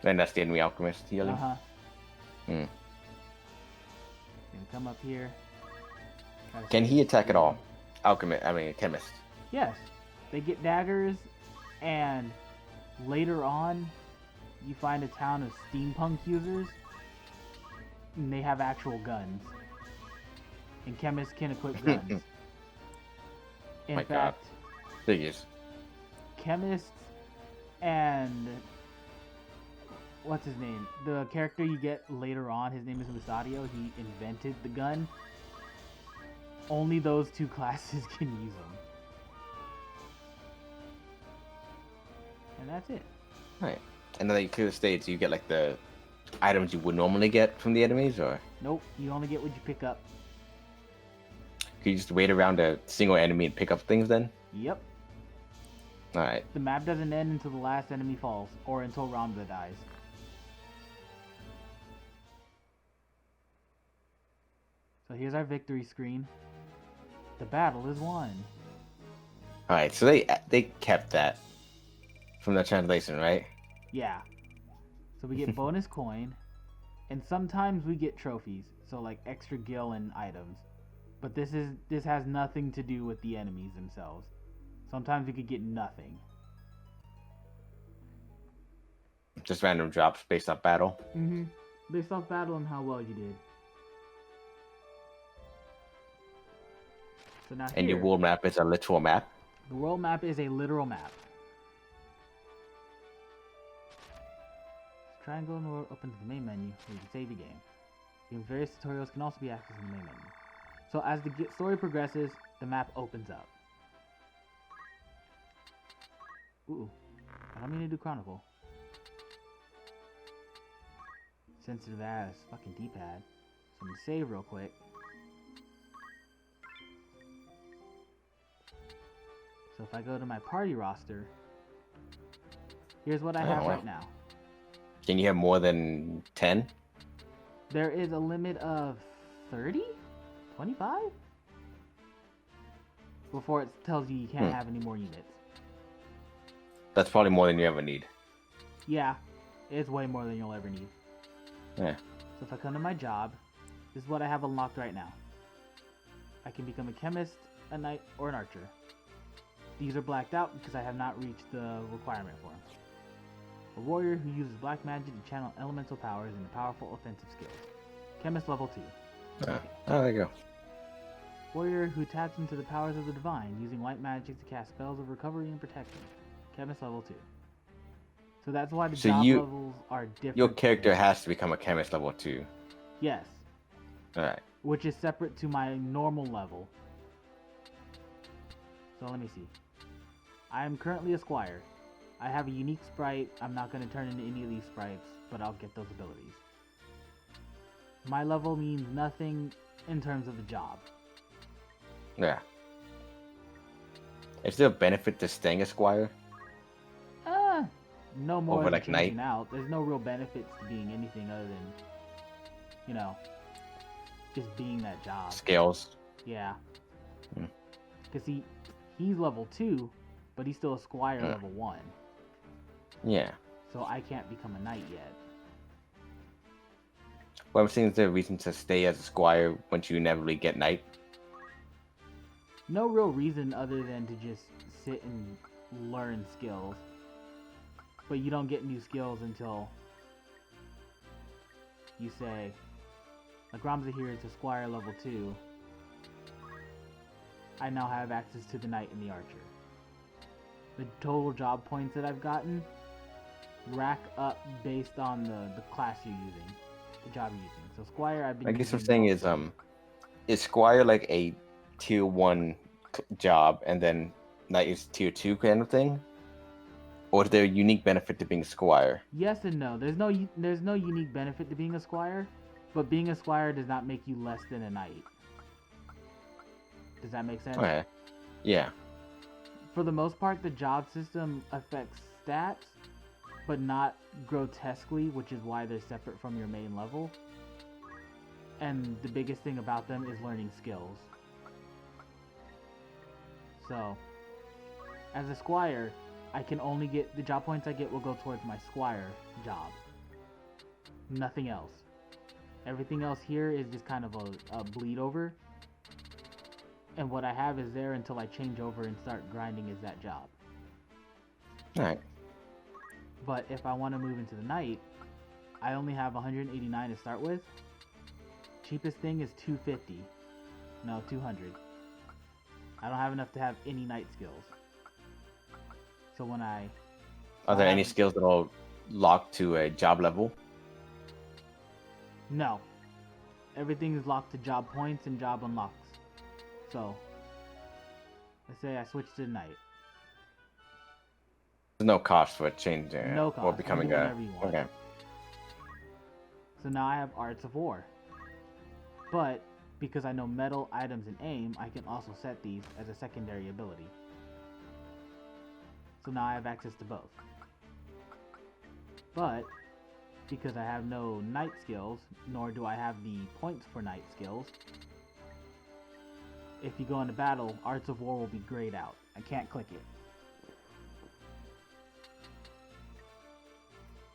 Then that's the enemy alchemist healing. Uh-huh. Hmm. Gonna come up here. Can he attack at all? Chemist. Yes. They get daggers, and later on, you find a town of steampunk users, and they have actual guns. And chemists can equip guns. In fact, Figures. chemists and what's his name? The character you get later on, his name is Musadio. He invented the gun. Only those two classes can use them. And that's it. Right. And then you clear the stage, so you get like the items you would normally get from the enemies, or Nope, you only get what you pick up. could you just wait around a single enemy and pick up things then? Yep. Alright. The map doesn't end until the last enemy falls, or until Ramza dies. So here's our victory screen. The battle is won. Alright, so they kept that from the translation, right? Yeah. So we get bonus coin, and sometimes we get trophies, so like extra gil and items. But this has nothing to do with the enemies themselves. Sometimes we could get nothing. Just random drops based off battle. Mm-hmm. Based off battle and how well you did. So now And your here, world map is a literal map. the world map is a literal map. Triangle in the world opens the main menu where you can save your game. Even various tutorials can also be accessed in the main menu. So as the story progresses, the map opens up. Ooh, I don't mean to do Chronicle. Sensitive ass fucking D-pad. So I'm gonna save real quick. So if I go to my party roster, here's what I have right now. Can you have more than 10? There is a limit of 30? 25? Before it tells you can't have any more units. That's probably more than you ever need. Yeah, it's way more than you'll ever need. Yeah. So if I come to my job, this is what I have unlocked right now. I can become a chemist, a knight, or an archer. These are blacked out because I have not reached the requirement for them. A warrior who uses black magic to channel elemental powers into powerful offensive skills. Chemist level 2. Oh, there you go. Warrior who taps into the powers of the divine, using white magic to cast spells of recovery and protection. Chemist level 2. So that's why the job levels are different. Your character has to become a chemist level 2. Yes. Alright. Which is separate to my normal level. So let me see. I am currently a squire. I have a unique sprite. I'm not going to turn into any of these sprites, but I'll get those abilities. My level means nothing in terms of the job. Yeah. Is there a benefit to staying a squire? No more over than like changing knight? out. There's no real benefits to being anything other than, you know, just being that job. Scales. Yeah. Because he's level 2, but he's still a squire level 1. Yeah. So I can't become a knight yet. Well, I'm saying is there a reason to stay as a squire once you inevitably get knight? No real reason other than to just sit and learn skills. But you don't get new skills until you say, like Ramza here is a squire level 2. I now have access to the knight and the archer. The total job points that I've gotten rack up based on the class you're using, the job you're using. So squire, I've been. I guess what I'm saying is squire like a tier 1 job and then knight is tier 2 kind of thing? Or is there a unique benefit to being a squire? Yes and no. There's no unique benefit to being a squire, but being a squire does not make you less than a knight. Does that make sense? Okay. Yeah. For the most part, the job system affects stats, but not grotesquely, which is why they're separate from your main level. And the biggest thing about them is learning skills. So, as a squire, I can only get the job points I get will go towards my squire job. Nothing else. Everything else here is just kind of a bleed over. And what I have is there until I change over and start grinding as that job. Alright. But if I want to move into the night, I only have 189 to start with. Cheapest thing is 250. No, 200. I don't have enough to have any night skills. So when Are there any skills that are locked to a job level? No. Everything is locked to job points and job unlocks. So, let's say I switch to the night. There's no cost for changing No cost. or becoming a... You want. Okay. So now I have Arts of War. But, because I know metal, items, and aim, I can also set these as a secondary ability. So now I have access to both. But, because I have no night skills, nor do I have the points for night skills, if you go into battle, Arts of War will be grayed out. I can't click it.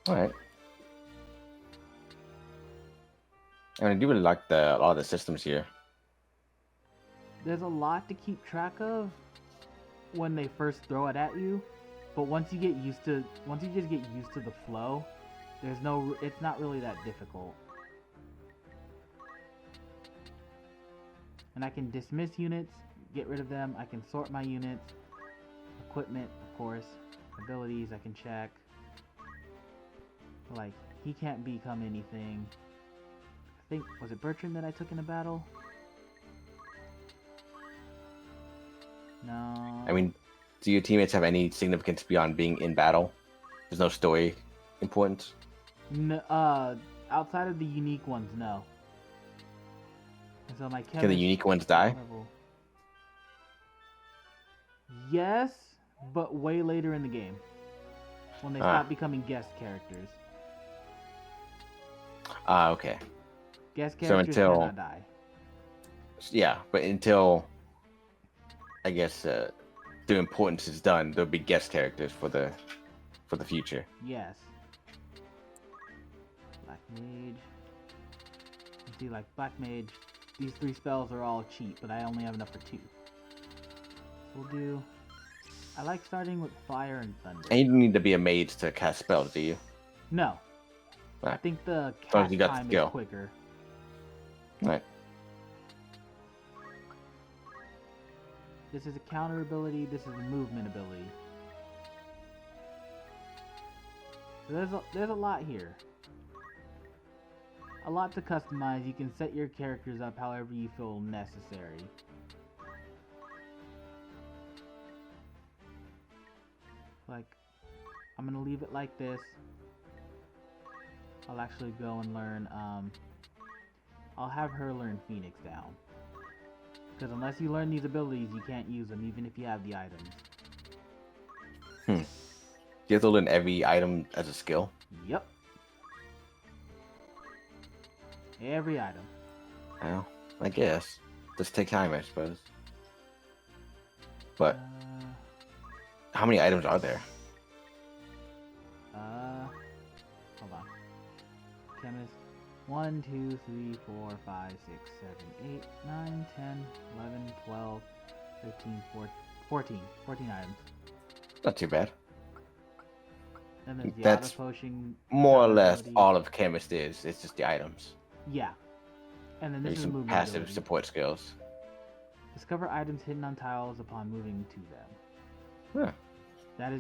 Alright. I mean, I do really like a lot of the systems here. There's a lot to keep track of when they first throw it at you, but once you just get used to the flow, it's not really that difficult. And I can dismiss units, get rid of them, I can sort my units, equipment, of course, abilities I can check. Like, he can't become anything. I think, was it Bertrand that I took in a battle? No. I mean, do your teammates have any significance beyond being in battle? There's no story importance? Outside of the unique ones, no. And so my Can the unique ones die? Yes, but way later in the game. When they stop becoming guest characters. Okay. Guest characters cannot die. Yeah, but until, I guess, the importance is done, there'll be guest characters for the future. Yes. Black Mage. You see, like, Black Mage, these 3 spells are all cheap, but I only have enough for 2. We'll do... I like starting with Fire and Thunder. And you don't need to be a mage to cast spells, do you? No. Right. I think the As long as cast you got time the skill. is quicker. Right. This is a counter ability, this is a movement ability. So there's a lot here. A lot to customize. You can set your characters up however you feel necessary. Like, I'm gonna leave it like this. I'll actually go and learn, I'll have her learn Phoenix down. Because unless you learn these abilities, you can't use them, even if you have the items. You have to learn every item as a skill? Yep. Every item. Well, I guess. Just take time, I suppose. But how many items are there? Hold on. Chemist. 1, 2, 3, 4, 5, 6, 7, 8, 9, 10, 11, 12, 13, 14. 14 items. Not too bad. And then the That's auto potion. more or less ability. all of Chemist is. It's just the items. Yeah. And then Maybe this is some movement passive ability. support skills. Discover items hidden on tiles upon moving to them. Huh. That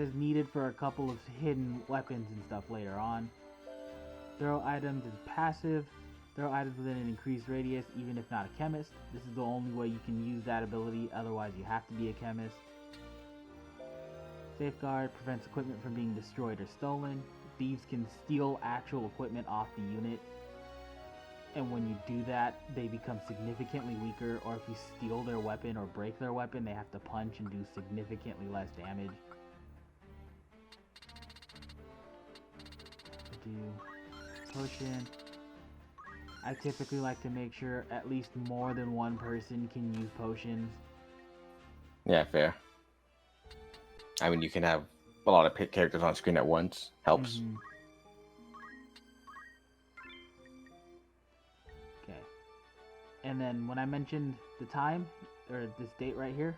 is needed for a couple of hidden weapons and stuff later on. Throw items is passive. Throw items within an increased radius, even if not a chemist. This is the only way you can use that ability, otherwise you have to be a chemist. Safeguard prevents equipment from being destroyed or stolen. Thieves can steal actual equipment off the unit, and when you do that, they become significantly weaker, or if you steal their weapon or break their weapon, they have to punch and do significantly less damage. Do potion. I typically like to make sure at least more than one person can use potions. Yeah, fair. I mean, you can have a lot of characters on screen at once. Helps. Mhm. Okay. And then when I mentioned the time or this date right here,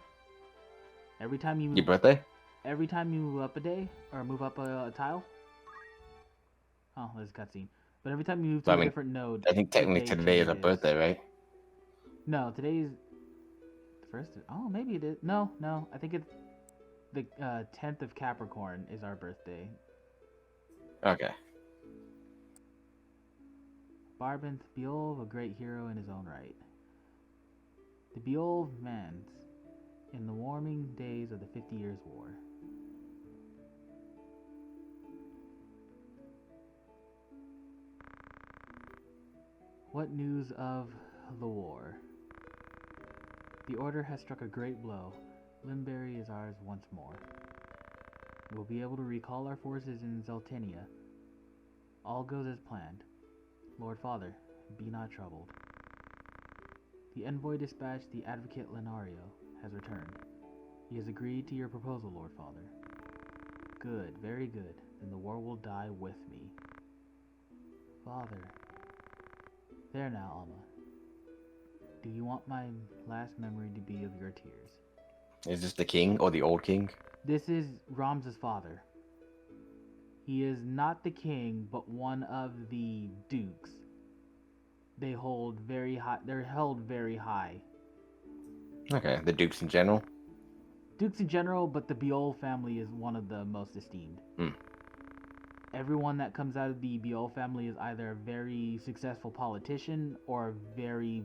every time you Your move, birthday? every time you move up a day or move up a tile. Oh, there's a cutscene. But every time you move to I a mean, different node, I think the technically day today is a changes. birthday, right? No, today's the first. Oh, maybe it is. No, no. I think it's the 10th of Capricorn is our birthday. Okay. Barbenth Beolv, a great hero in his own right. The Beolv Mans in the warming days of the 50 Years' War. What news of the war? The Order has struck a great blow. Limberry is ours once more. We will be able to recall our forces in Zeltenia. All goes as planned. Lord Father, be not troubled. The envoy dispatched, the advocate Lenario, has returned. He has agreed to your proposal, Lord Father. Good, very good. Then the war will die with me. Father. There now, Alma. Do you want my last memory to be of your tears? Is this the king or the old king? This is Ramza's father. He is not the king, but one of the dukes. They hold very high. They're held very high. Okay, the dukes in general. Dukes in general, but the Beol family is one of the most esteemed. Everyone that comes out of the Beol family is either a very successful politician or a very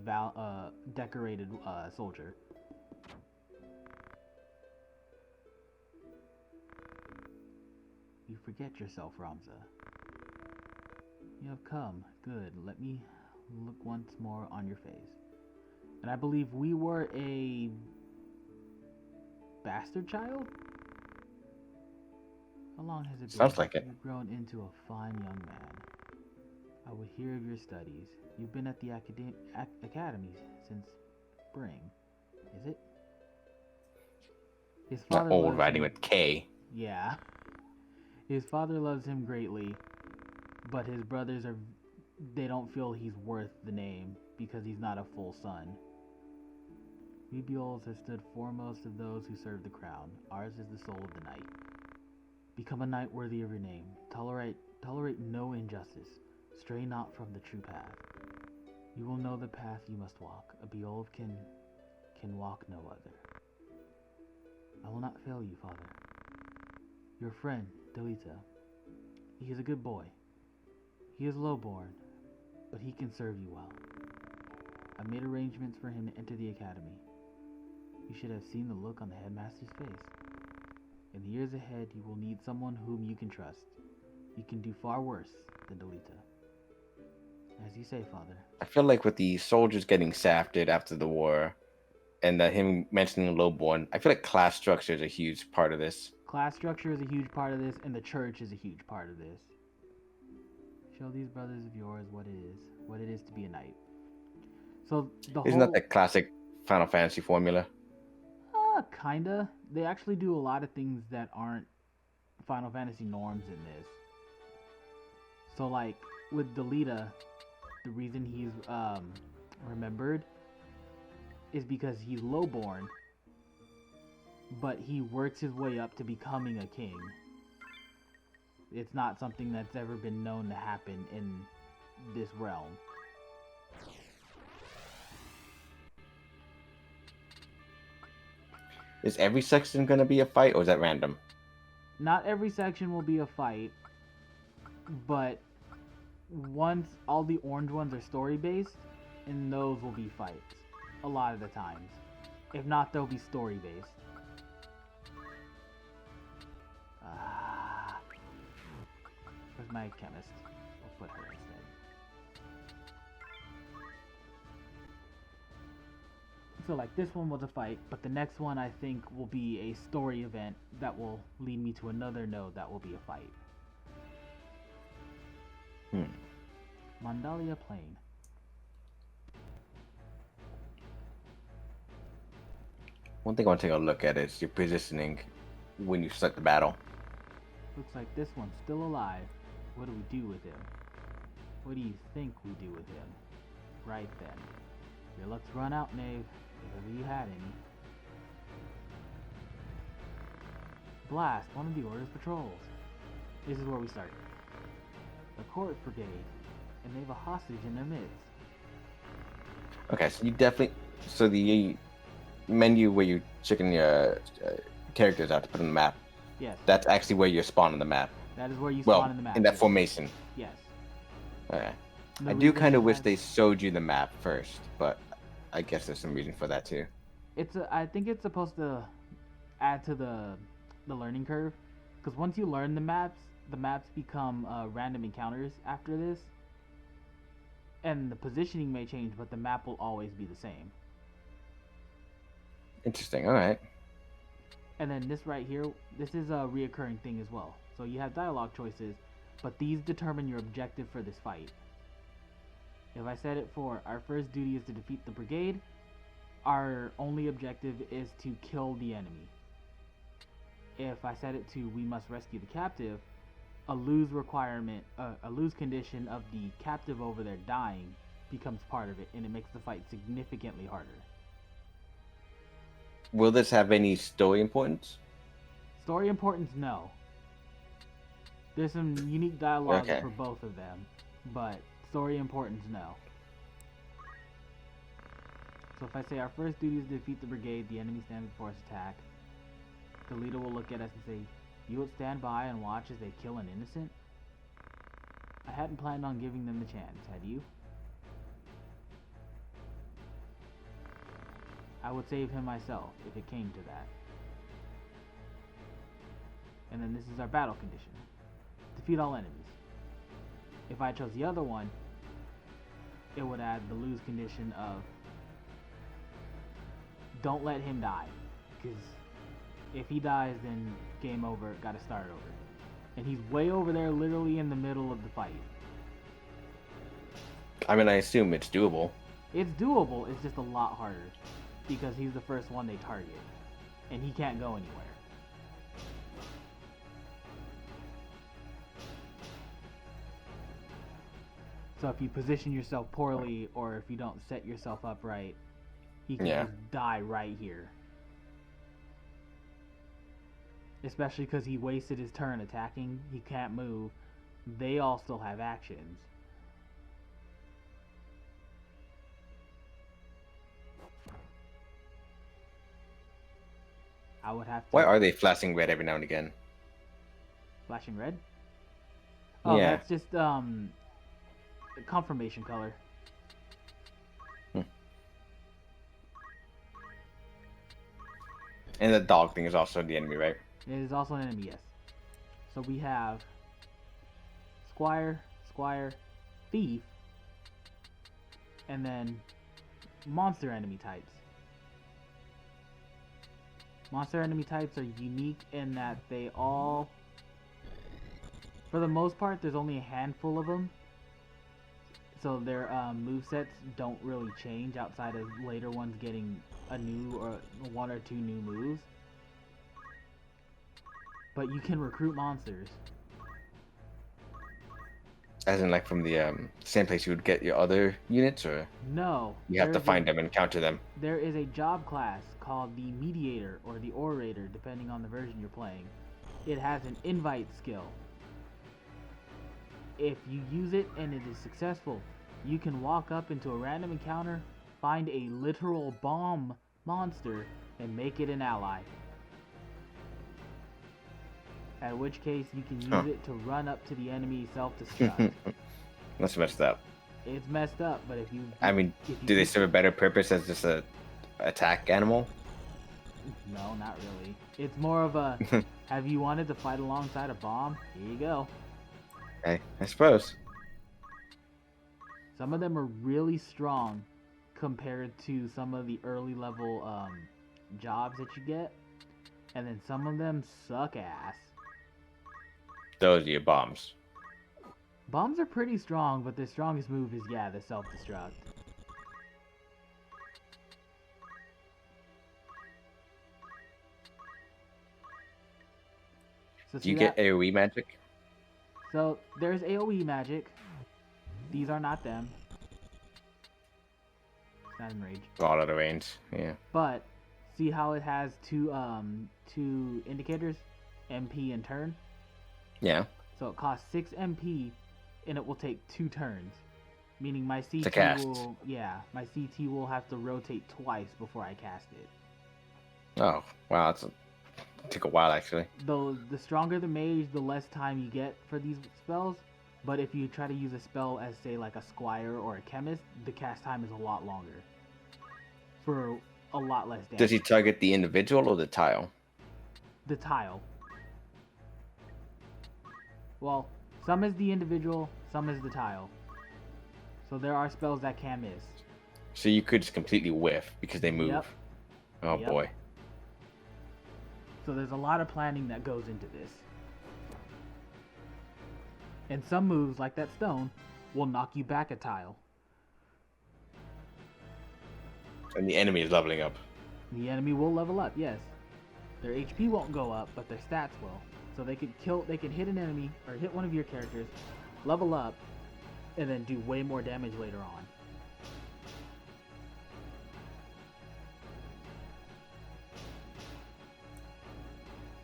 decorated soldier. You forget yourself, Ramza. You have come. Good. Let me look once more on your face. And I believe we were a bastard child? How long has it been? Sounds like it. You've grown into a fine young man. I will hear of your studies. You've been at the academy since spring, is it? His Not father old loves writing him. with K. Yeah. His father loves him greatly, but his brothers they don't feel he's worth the name because he's not a full son. We Beols have stood foremost of those who serve the crown. Ours is the soul of the knight. Become a knight worthy of your name. Tolerate no injustice. Stray not from the true path. You will know the path you must walk. A Beolv can walk no other. I will not fail you, father. Your friend, Delita. He is a good boy. He is lowborn, but he can serve you well. I made arrangements for him to enter the academy. You should have seen the look on the headmaster's face. In the years ahead, you will need someone whom you can trust. You can do far worse than Delita. As you say, father. I feel like with the soldiers getting safted after the war, and him mentioning lowborn, I feel like class structure is a huge part of this. Class structure is a huge part of this, and the church is a huge part of this. Show these brothers of yours what it is to be a knight. So Isn't that the classic Final Fantasy formula? Kinda. They actually do a lot of things that aren't Final Fantasy norms in this. So like with Delita, the reason he's remembered is because he's lowborn, but he works his way up to becoming a king. It's not something that's ever been known to happen in this realm. Is every section going to be a fight, or is that random? Not every section will be a fight, but once all the orange ones are story based, and those will be fights a lot of the times. If not, they'll be story based. Where's my chemist? We'll put her instead. So like this one was a fight, but the next one I think will be a story event that will lead me to another node that will be a fight. Mandalia Plain. One thing I want to take a look at is your positioning. when you start the battle. Looks like this one's still alive. What do we do with him? What do you think we do with him? Right then. Your luck's run out, Knave, if ever you had any. Blast one of the Order's patrols. This is where we start. The Court Brigade, and they have a hostage in their midst. Okay, so you definitely... So the menu where you're checking your characters out to put on the map, Yes. that's actually where you spawn on the map. That is where you spawn Well, in the map. in that yes. formation. Yes. Okay. The I do kind of reason wish has- they showed you the map first, but I guess there's some reason for that too. I think it's supposed to add to the learning curve, because once you learn the maps become random encounters after this, and the positioning may change, but the map will always be the same. Interesting. All right. And then this right here, this is a reoccurring thing as well. So you have dialogue choices, but these determine your objective for this fight. If I said it for our first duty is to defeat the brigade, our only objective is to kill the enemy. If I set it to we must rescue the captive, a lose requirement, a lose condition of the captive over there dying becomes part of it, and it makes the fight significantly harder. Will this have any story importance? Story importance, no. There's some unique dialogue Okay. for both of them, but story importance, no. So if I say our first duty is to defeat the brigade, the enemy stands before us attack, the leader will look at us and say, "You would stand by and watch as they kill an innocent?" I hadn't planned on giving them the chance, had you? I would save him myself if it came to that. And then this is our battle condition. Defeat all enemies. If I chose the other one, it would add the lose condition of don't let him die, because if he dies, then game over, gotta start over. And he's way over there, literally in the middle of the fight. I mean, I assume it's doable. It's doable, it's just a lot harder, because he's the first one they target, and he can't go anywhere. So if you position yourself poorly, or if you don't set yourself up right, he can just die right here. Especially because he wasted his turn attacking, he can't move. They all still have actions. I would have to... Why are they flashing red every now and again? Flashing red? Oh, Yeah. that's just confirmation color. And the dog thing is also the enemy, right? It is also an enemy, yes. So we have Squire, Thief, and then monster enemy types. Monster enemy types are unique in that they all, for the most part, there's only a handful of them. So their movesets don't really change outside of later ones getting a new or one or two new moves. But you can recruit monsters. As in, like, from the same place you would get your other units, or No. you have to find them and counter them? There is a job class called the Mediator or the Orator, depending on the version you're playing. It has an invite skill. If you use it and it is successful, you can walk up into a random encounter, find a literal bomb monster, and make it an ally. At which case, you can use it to run up to the enemy self-destruct. That's messed up. It's messed up, but if you... I mean, do they serve a better purpose as just a attack animal? No, not really. It's more of a, have you wanted to fight alongside a bomb? Here you go. Okay, I suppose. Some of them are really strong compared to some of the early level jobs that you get. And then some of them suck ass. Those are your bombs. Bombs are pretty strong, but their strongest move is, yeah, the self-destruct. So Do see you that? get AoE magic? So there's AoE magic. These are not them. It's not enraged. All out of range. Yeah. But see how it has two indicators, MP and turn. Yeah. So it costs 6 MP, and it will take 2 turns. Meaning my CT cast. will my CT will have to rotate twice before I cast it. Oh wow, took a while actually. Though the stronger the mage, the less time you get for these spells. But if you try to use a spell as, say, like a squire or a chemist, the cast time is a lot longer. For a lot less damage. Does he target the individual or the tile? The tile. Well, some is the individual, some is the tile. So there are spells that can miss. So you could just completely whiff because they move. Yep. Oh Yep. boy. So there's a lot of planning that goes into this. And some moves, like that stone, will knock you back a tile. And the enemy is leveling up. The enemy will level up, yes. Their HP won't go up, but their stats will. So they can hit an enemy, or hit one of your characters, level up, and then do way more damage later on.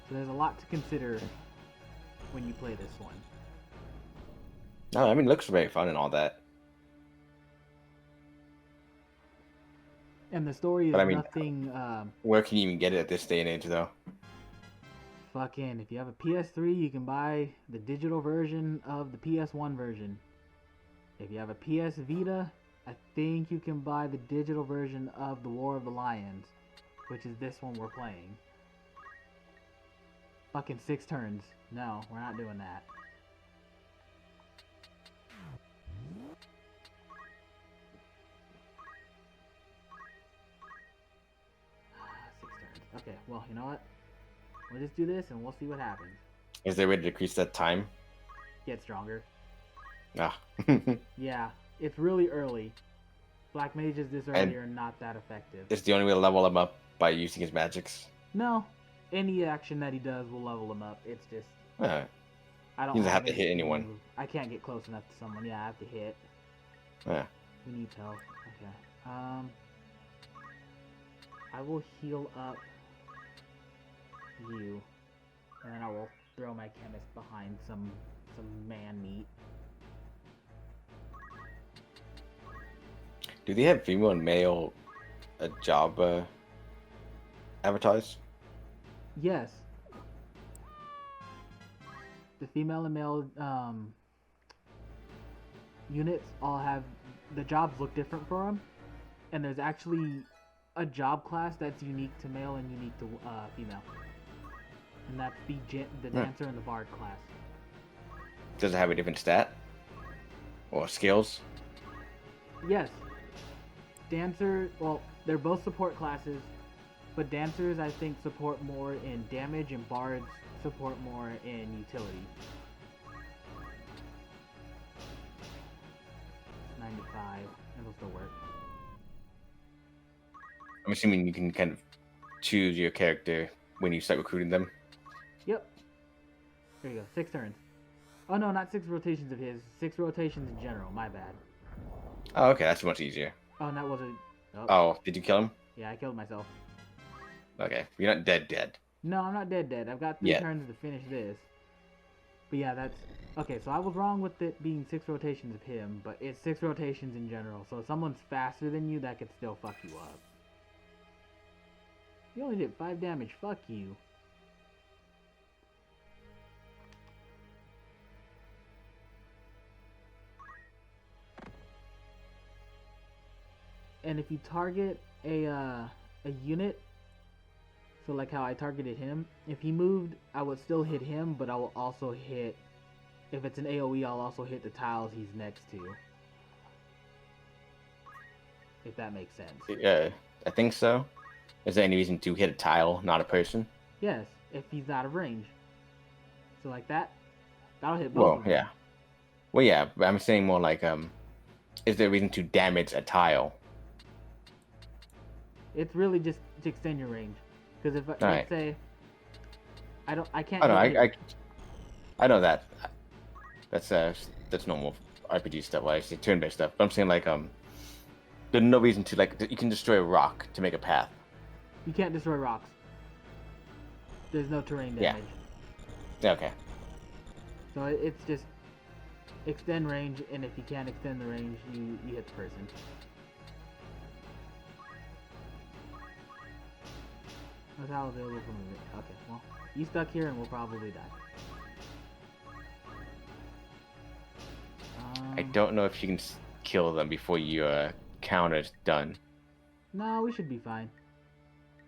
So there's a lot to consider when you play this one. No, I mean, it looks very fun and all that. And the story is But I mean, nothing. Where can you even get it at this day and age, though? Fucking, if you have a PS3, you can buy the digital version of the PS1 version. If you have a PS Vita, I think you can buy the digital version of the War of the Lions, which is this one we're playing. Fucking 6 turns. No, we're not doing that. Okay, well, you know what? We'll just do this and we'll see what happens. Is there a way to decrease that time? Get stronger. Ah. Yeah, it's really early. Black mages this early are not that effective. It's the only way to level him up by using his magics. No, any action that he does will level him up. It's just Alright. I don't He doesn't have to hit anything anyone. move. I can't get close enough to someone. Yeah, I have to hit. Yeah. We need help. Okay. I will heal up you, and then I will throw my chemist behind some man meat. Do they have female and male job advertised? Yes. The female and male units all have the jobs look different for them, and there's actually a job class that's unique to male and unique to female, and that's the dancer and the bard class. Does it have a different stat or skills? Yes. Dancer, well, they're both support classes, but dancers I think support more in damage and bards support more in utility. 95, it'll still work. I'm assuming you can kind of choose your character when you start recruiting them. Yep. There you go, 6 turns. Oh no, not 6 rotations of his, 6 rotations in general, my bad. Oh, okay, that's much easier. Oh, and that wasn't... Oh, did you kill him? Yeah, I killed myself. Okay, you're not dead. No, I'm not dead. I've got 3 turns to finish this. But yeah, that's... Okay, so I was wrong with it being 6 rotations of him, but it's 6 rotations in general. So if someone's faster than you, that could still fuck you up. You only did 5 damage, fuck you. And if you target a unit, so like how I targeted him, if he moved, I would still hit him, but I will also hit, if it's an AoE, I'll also hit the tiles he's next to. If that makes sense. Yeah, I think so. Is there any reason to hit a tile, not a person? Yes, if he's out of range. So like that, that'll hit both of them. Yeah. Well, yeah, but I'm saying more like, is there a reason to damage a tile? It's really just to extend your range. Because if let's say I can't Oh no, hit you. I know that. That's normal RPG stuff. Well, I say turn-based stuff. But I'm saying like there's no reason to like you can destroy a rock to make a path. You can't destroy rocks. There's no terrain Yeah. damage. Okay. So it's just extend range, and if you can't extend the range, you hit the person. That's how available for movement. Okay, well, you stuck here and we'll probably die. I don't know if you can kill them before your counter's done. No, we should be fine.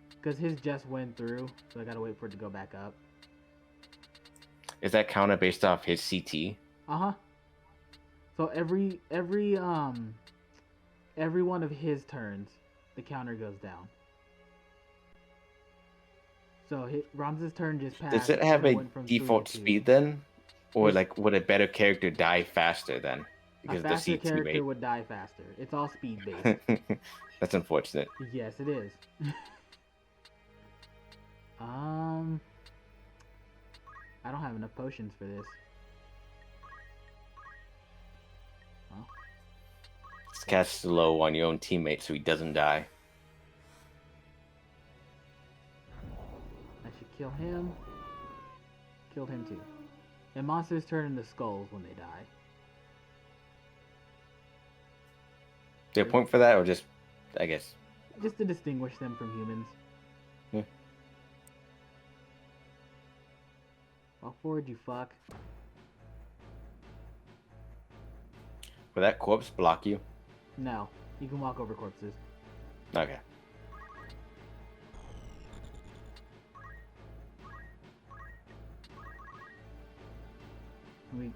Because his just went through, so I gotta wait for it to go back up. Is that counter based off his CT? Uh-huh. So every one of his turns, the counter goes down. So Ramza's turn just passed. Does it have and a it went from 3 to default 2. speed then? Or Yes. like would a better character die faster then? A Because faster of the CT character rate? would die faster. It's all speed based. That's unfortunate. Yes, it is. I don't have enough potions for this. Well, Just cast slow on your own teammate so he doesn't die. I should kill him. Killed him too. And monsters turn into skulls when they die. Is there a point for that, or just, I guess? Just to distinguish them from humans. Yeah. Walk forward, you fuck. Will that corpse block you? No, you can walk over corpses. Okay.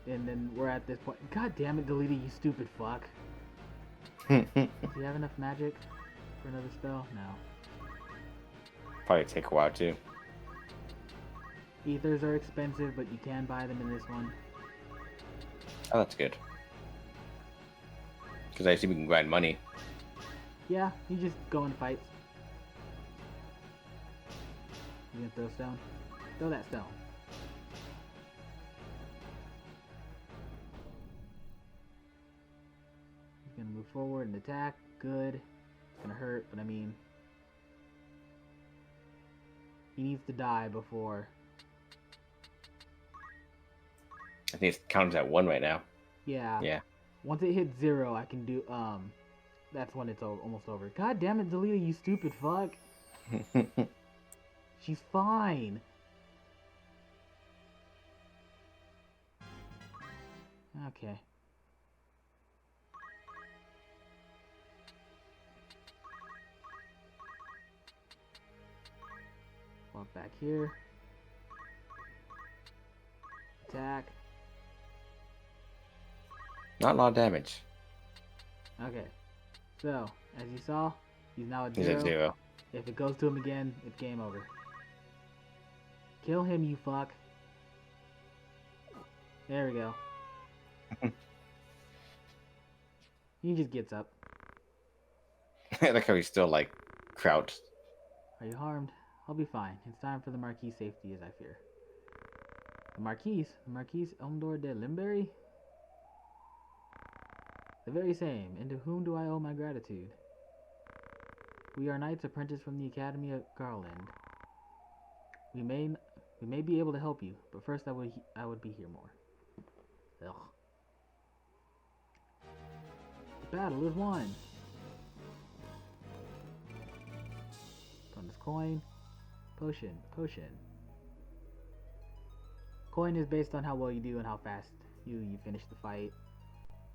And then we're at this point. God damn it, delete it, you stupid fuck. Do you have enough magic for another spell? No. Probably take a while too. Ethers are expensive, but you can buy them in this one. Oh, that's good. Because I see we can grind money. Yeah, you just go in fights. You gonna throw stone? Throw that stone. He's gonna move forward and attack. Good. It's gonna hurt, but I mean... he needs to die before... I think it counts at 1 right now. Yeah. Yeah. Once it hits 0, I can do, that's when it's almost over. God damn it, Delita, you stupid fuck. She's fine. Okay. Walk back here. Attack. Not a lot of damage. Okay. So, as you saw, he's now at He's 0. at 0. If it goes to him again, it's game over. Kill him, you fuck. There we go. He just gets up. I like how he's still like crouched. Are you harmed? I'll be fine. It's time for the Marquis' safety, as I fear. The Marquis Elmdor de Limberry? The very same, and to whom do I owe my gratitude? We are knights apprentice from the Academy of Garland. We may be able to help you, but first I would be here more. Ugh. The battle is won. Bonus coin. Potion. Coin is based on how well you do and how fast you finish the fight.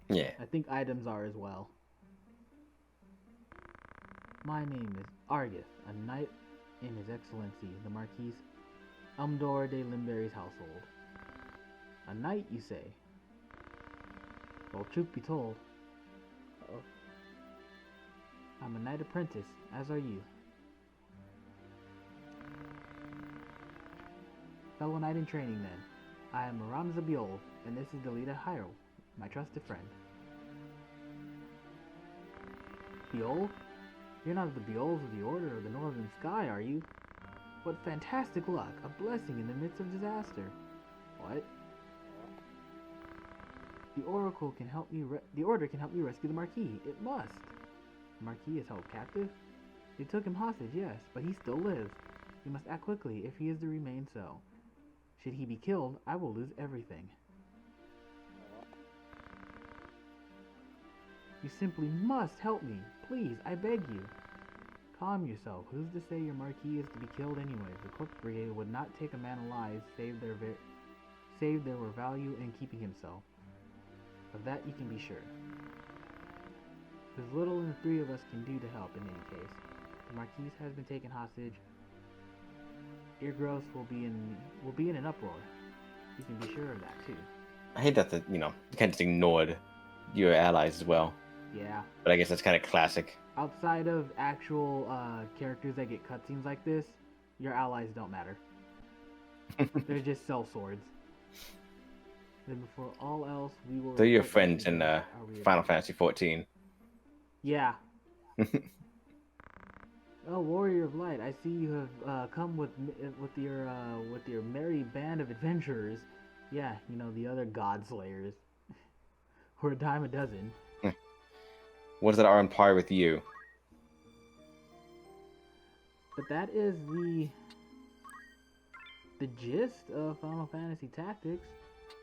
Yeah. I think items are as well. My name is Argith, a knight in His Excellency, the Marquis Elmdor de Limberry's household. A knight, you say? Well, truth be told, I'm a knight apprentice, as are you. Fellow knight in training, then. I am Ramza Biol, and this is Delita Hyrule, my trusted friend. Biol? You're not the Biols of the Order of the Northern Sky, are you? What fantastic luck! A blessing in the midst of disaster. What? The Oracle can help me. The Order can help me rescue the Marquis. It must. The Marquis is held captive. They took him hostage, yes, but he still lives. We must act quickly if he is to remain so. Should he be killed, I will lose everything. You simply must help me. Please, I beg you. Calm yourself. Who's to say your Marquis is to be killed anyway? The Corp Brigade would not take a man alive, save there were value in keeping him so. Of that you can be sure. There's little the three of us can do to help in any case. The Marquis has been taken hostage. Eargrowth will be in an uproar. You can be sure of that too. I hate that you kind of just ignored your allies as well. Yeah. But I guess that's kind of classic. Outside of actual characters that get cutscenes like this, your allies don't matter. They're just cell swords. Then before all else, we will... They're your friends in Final Fantasy 14. Yeah. Oh, Warrior of Light! I see you have come with your merry band of adventurers. Yeah, you know, the other god slayers. We're a dime a dozen. What is that are on par with you? But that is the gist of Final Fantasy Tactics.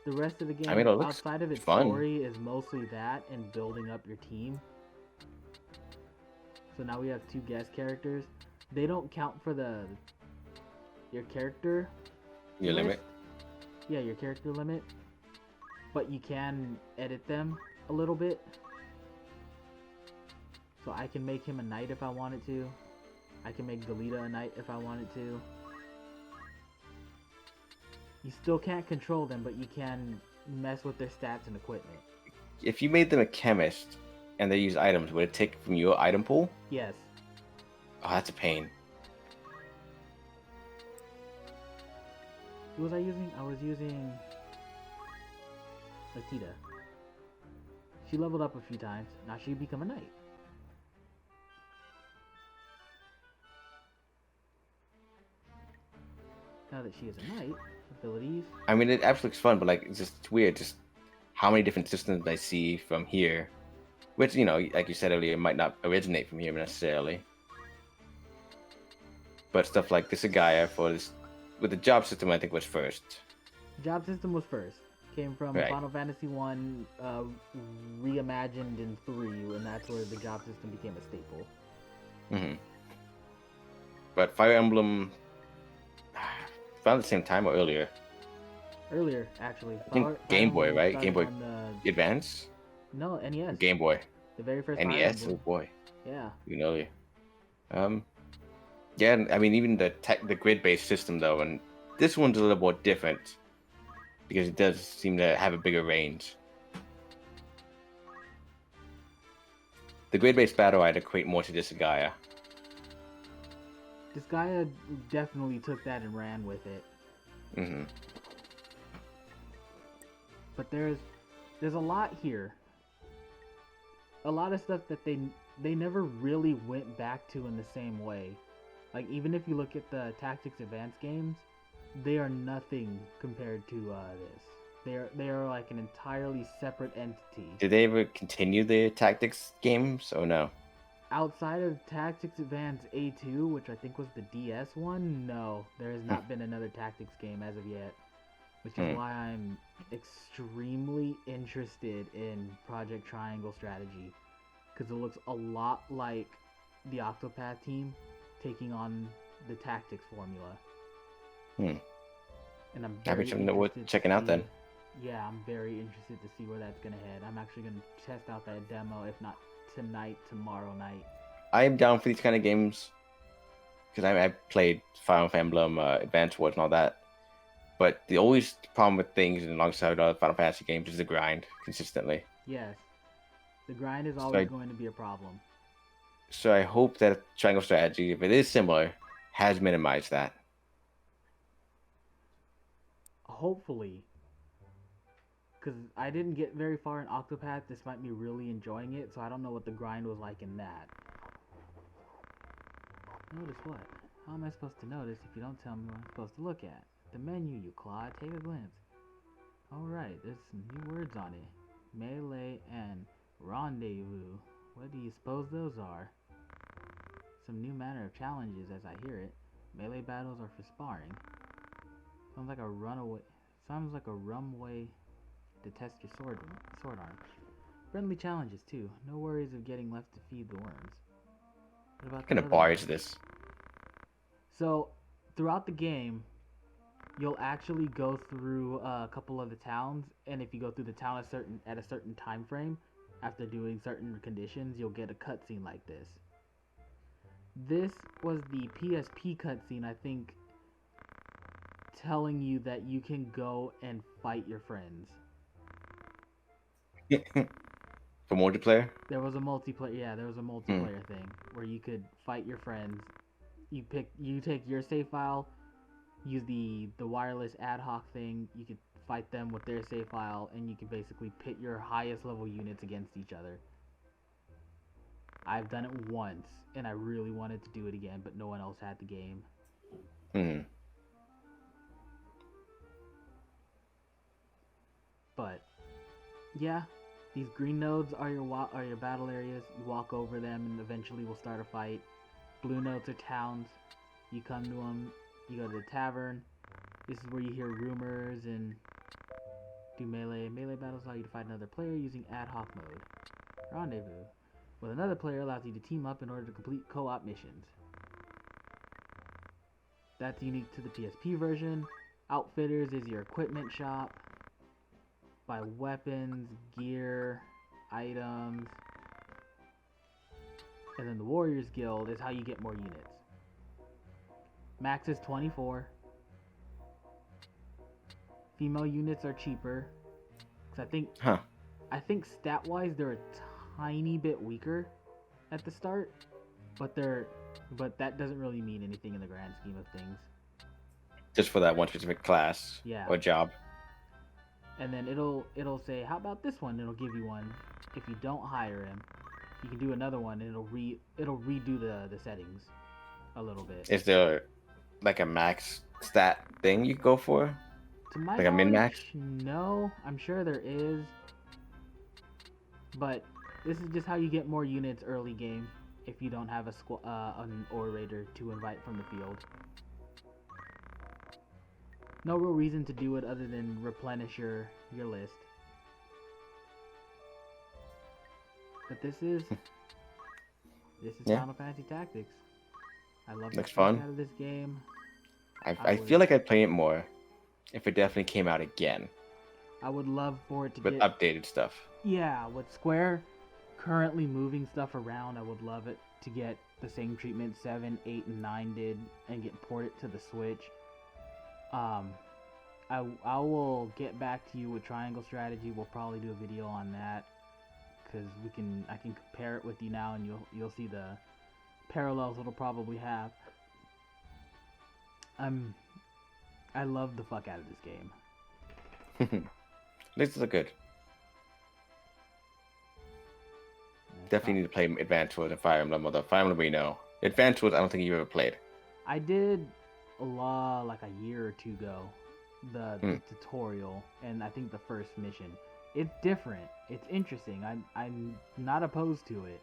The rest of the game, I mean, it looks outside of its fun. story, is mostly that and building up your team. So now we have 2 guest characters. They don't count for your character Your list. limit? Yeah, your character limit. But you can edit them a little bit. So I can make him a knight if I wanted to. I can make Galita a knight if I wanted to. You still can't control them, but you can mess with their stats and equipment. If you made them a chemist and they use items, would it take from your item pool? Yes. Oh, that's a pain. Who was I using? I was using Latita. She leveled up a few times. Now she become a knight. Now that she is a knight, abilities. I mean, it absolutely looks fun, but like, it's just weird just how many different systems I see from here. Which, like you said earlier, might not originate from here necessarily. But stuff like this Gaia for this, with the job system, I think was first. Job system was first. Came from Right. Final Fantasy 1, reimagined in 3, and that's where the job system became a staple. Mm-hmm. But Fire Emblem, around the same time or earlier. Earlier, actually. I think Game Boy, Emblem right? started Game Boy on Advance? No, NES. Game Boy. The very first Fire NES? Oh Emblem. boy. Yeah. Even earlier. Yeah, I mean, even the grid-based system though, and this one's a little more different because it does seem to have a bigger range. The grid-based battle I'd equate more to this Gaia. This guy definitely took that and ran with it. Mm-hmm. But there's a lot here. A lot of stuff that they never really went back to in the same way. Like, even if you look at the Tactics Advance games, they are nothing compared to this. They are like an entirely separate entity. Did they ever continue the tactics games or no? Outside of Tactics Advance A2, which I think was the DS one, no, there has not been another Tactics game as of yet. Which is why I'm extremely interested in Project Triangle Strategy. Because it looks a lot like the Octopath team taking on the Tactics formula. And I'm very That'd worth checking out then. Yeah, I'm very interested to see where that's going to head. I'm actually going to test out that demo, if not tonight, tomorrow night. I am down for these kind of games because I played Fire Emblem, Advance Wars, and all that. But the always problem with things alongside other Final Fantasy games is the grind consistently. Yes, the grind is always going to be a problem. So I hope that Triangle Strategy, if it is similar, has minimized that. Hopefully. Because I didn't get very far in Octopath despite me really enjoying it, so I don't know what the grind was like in that. Notice what? How am I supposed to know this if you don't tell me what I'm supposed to look at? The menu, you clod. Take a glance. Alright, there's some new words on it. Melee and rendezvous. What do you suppose those are? Some new manner of challenges as I hear it. Melee battles are for sparring. Sounds like a runaway. Sounds like a runway to test your sword arm. Friendly challenges too. No worries of getting left to feed the worms. What about What kind the of other bar one? is this? So, throughout the game, you'll actually go through a couple of the towns, and if you go through the town at a certain time frame, after doing certain conditions, you'll get a cutscene like this. This was the PSP cutscene, I think, telling you that you can go and fight your friends. For multiplayer? There was a multiplayer thing where you could fight your friends. You take your save file, use the wireless ad hoc thing. You could fight them with their save file, and you can basically pit your highest level units against each other. I've done it once, and I really wanted to do it again, but no one else had the game. Hmm. But yeah, these green nodes are your battle areas. You walk over them, and eventually we'll start a fight. Blue nodes are towns. You come to them. You go to the tavern. This is where you hear rumors and do melee. Melee battles allow you to fight another player using ad hoc mode. Rendezvous. With another player allows you to team up in order to complete co-op missions. That's unique to the PSP version. Outfitters is your equipment shop. Buy weapons, gear, items. And then the Warriors Guild is how you get more units. Max is 24. Female units are cheaper. Cause I think stat-wise they're a tiny bit weaker at the start, but that doesn't really mean anything in the grand scheme of things. Just for that one specific class or job. And then it'll say, how about this one? It'll give you one. If you don't hire him, you can do another one, and it'll redo the settings a little bit. Is there like a max stat thing you go for? To my like a min max? No, I'm sure there is. But this is just how you get more units early game if you don't have an orator to invite from the field. No real reason to do it other than replenish your list. But this is Final Fantasy Tactics. I love the fuck out of this game. I feel like I'd play it more if it definitely came out again. I would love for it to get updated stuff. Yeah, with Square currently moving stuff around, I would love it to get the same treatment 7, 8, and 9 did and get ported to the Switch. I will get back to you with Triangle Strategy. We'll probably do a video on that because I can compare it with you now, and you'll see the parallels it'll probably have. I love the fuck out of this game. This is good. Definitely need to play Advance Wars and Fire Emblem, although Fire Emblem we know. Advance Wars I don't think you've ever played. I did like a year or two ago, the tutorial, and I think the first mission. It's different. It's interesting. I'm not opposed to it.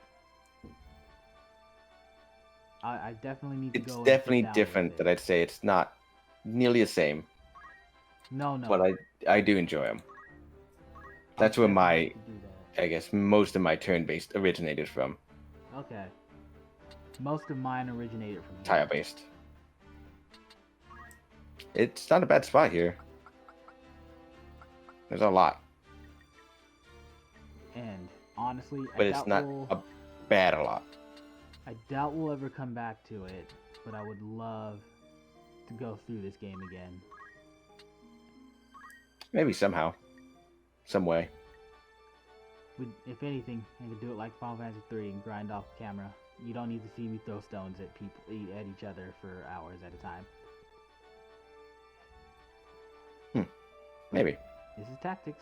I definitely need to go. It's definitely different, but I'd say it's not nearly the same. No. But I do enjoy them. That's where I guess most of my turn-based originated from. Okay. Most of mine originated from tile-based. It's not a bad spot here. There's a lot. And honestly, but it's not a bad a lot. I doubt we'll ever come back to it, but I would love to go through this game again. Maybe somehow. Some way. If anything, I could do it like Final Fantasy 3 and grind off camera. You don't need to see me throw stones at each other for hours at a time. Maybe. This is Tactics.